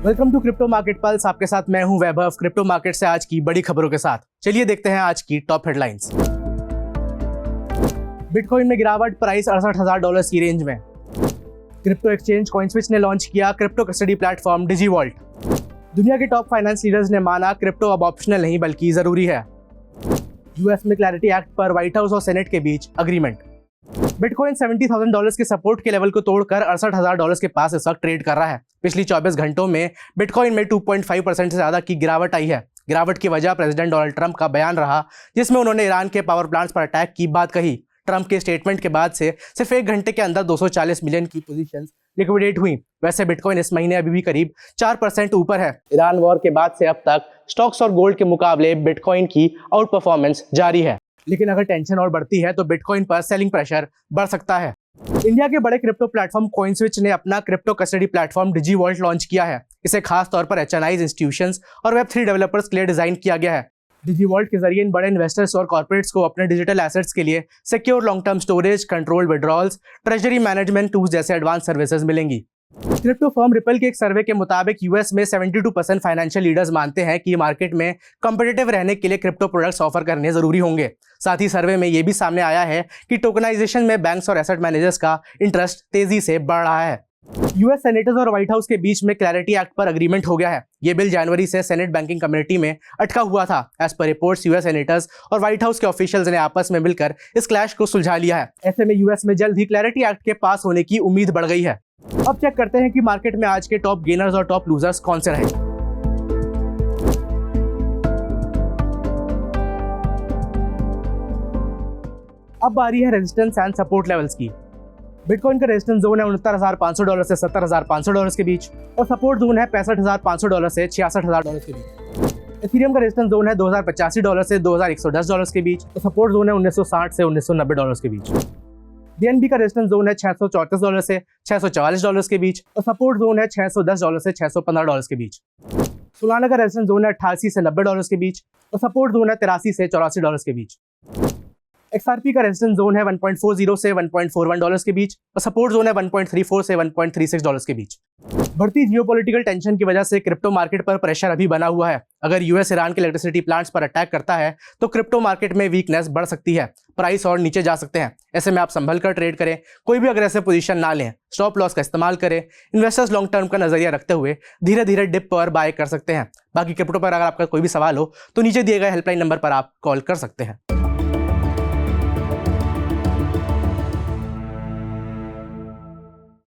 Welcome to crypto market pulse. आपके साथ मैं हूं वैभव। क्रिप्टो मार्केट से आज की बड़ी खबरों के साथ चलिए देखते हैं आज की टॉप हेडलाइंस। बिटकॉइन में गिरावट, प्राइस $68,000 की रेंज में। क्रिप्टो एक्सचेंज कॉइनस्विच ने लॉन्च किया क्रिप्टो कस्टडी प्लेटफॉर्म डिजीवॉल्ट। दुनिया के टॉप फाइनेंस लीडर्स ने माना क्रिप्टो अब ऑप्शनल नहीं बल्कि जरूरी है। यूएस में क्लैरिटी एक्ट पर व्हाइट हाउस और सेनेट के बीच अग्रीमेंट। बिटकॉइन $70,000 के सपोर्ट के लेवल को तोड़कर $68,000 के पास इस वक्त ट्रेड कर रहा है। पिछली 24 घंटों में बिटकॉइन में 2.5% से ज्यादा की गिरावट आई है। गिरावट की वजह प्रेसिडेंट डोनाल्ड ट्रंप का बयान रहा, जिसमें उन्होंने ईरान के पावर प्लांट्स पर अटैक की बात कही। ट्रंप के स्टेटमेंट के बाद से सिर्फ एक घंटे के अंदर 240 मिलियन की पोजीशंस लिक्विडेट हुई। वैसे बिटकॉइन इस महीने अभी भी करीब 4% ऊपर है। ईरान वॉर के बाद से अब तक स्टॉक्स और गोल्ड के मुकाबले बिटकॉइन की आउट परफॉर्मेंस जारी है, लेकिन अगर टेंशन और बढ़ती है तो बिटकॉइन पर सेलिंग प्रेशर बढ़ सकता है। इंडिया के बड़े क्रिप्टो प्लेटफॉर्म कॉइनस्विच ने अपना क्रिप्टो कस्टडी प्लेटफॉर्म डिजीवॉल्ट लॉन्च किया है। इसे खास तौर पर HNIs, इंस्टीट्यूशंस और Web3 डेवलपर्स के लिए डिजाइन किया गया है। डिजीवॉल्ट के जरिए इन बड़े इन्वेस्टर्स और कॉर्पोरेट्स को अपने डिजिटल एसेट्स के लिए secure long term storage, controlled withdrawals, treasury management tools जैसे एडवांस सर्विसेज मिलेंगी। क्रिप्टो फर्म रिपल के एक सर्वे के मुताबिक यूएस में 72% फाइनेंशियल लीडर्स मानते हैं कि मार्केट में कॉम्पिटिटिव रहने के लिए क्रिप्टो प्रोडक्ट्स ऑफर करने जरूरी होंगे। साथ ही सर्वे में यह भी सामने आया है कि टोकनाइजेशन में बैंक्स और एसेट मैनेजर्स का इंटरेस्ट तेजी से बढ़ रहा है। यूएस सेनेटर्स और व्हाइट हाउस के बीच में क्लैरिटी एक्ट पर अग्रीमेंट हो गया है। ये बिल जनवरी से सेनेट बैंकिंग कम्युनिटी में अटका हुआ था। As per reports US senators और व्हाइट हाउस के ऑफिशियल्स ने आपस में मिलकर इस क्लैश को सुलझा लिया है। ऐसे में यूएस में जल्द ही क्लैरिटी एक्ट के पास होने की उम्मीद बढ़ गई है। अब चेक करते हैं कि मार्केट में आज के टॉप गेनर्स और टॉप लूजर्स कौन से रहे। अब बारी है रेजिस्टेंस एंड सपोर्ट लेवल्स की। बिटकॉइन का रेजिस्टेंस जोन है $69,500 से $70,500 के बीच और सपोर्ट जोन है $65,500 से $66,000 के बीच। इथेरियम का रेजिस्टेंस जोन है $2,085 से $2,110 के बीच और सपोर्ट जोन है $1960 से $1990 के बीच। BNB का रेजिस्टेंस जोन है $634 से $644 के बीच और सपोर्ट जोन है $610 से $615 के बीच। सोलाना का रेजिस्टेंस जोन है $88 से $90 के बीच और सपोर्ट जोन है $83 से $84 के बीच। XRP का रेजिस्टेंस जोन है $1.40 से $1.41 के बीच और सपोर्ट जोन है $1.34 से $1.36 के बीच। बढ़ती जियोपॉलिटिकल टेंशन की वजह से क्रिप्टो मार्केट पर प्रेशर अभी बना हुआ है। अगर यूएस ईरान के इलेक्ट्रिसिटी प्लांट्स पर अटैक करता है तो क्रिप्टो मार्केट में वीकनेस बढ़ सकती है, प्राइस और नीचे जा सकते हैं। ऐसे में आप संभल कर ट्रेड करें, कोई भी अग्रेसिव पोजीशन ना लें, स्टॉप लॉस का इस्तेमाल करें। इन्वेस्टर्स लॉन्ग टर्म का नजरिया रखते हुए धीरे धीरे डिप पर बाय कर सकते हैं। बाकी क्रिप्टो पर अगर आपका कोई भी सवाल हो तो नीचे दिए गए हेल्पलाइन नंबर पर आप कॉल कर सकते हैं।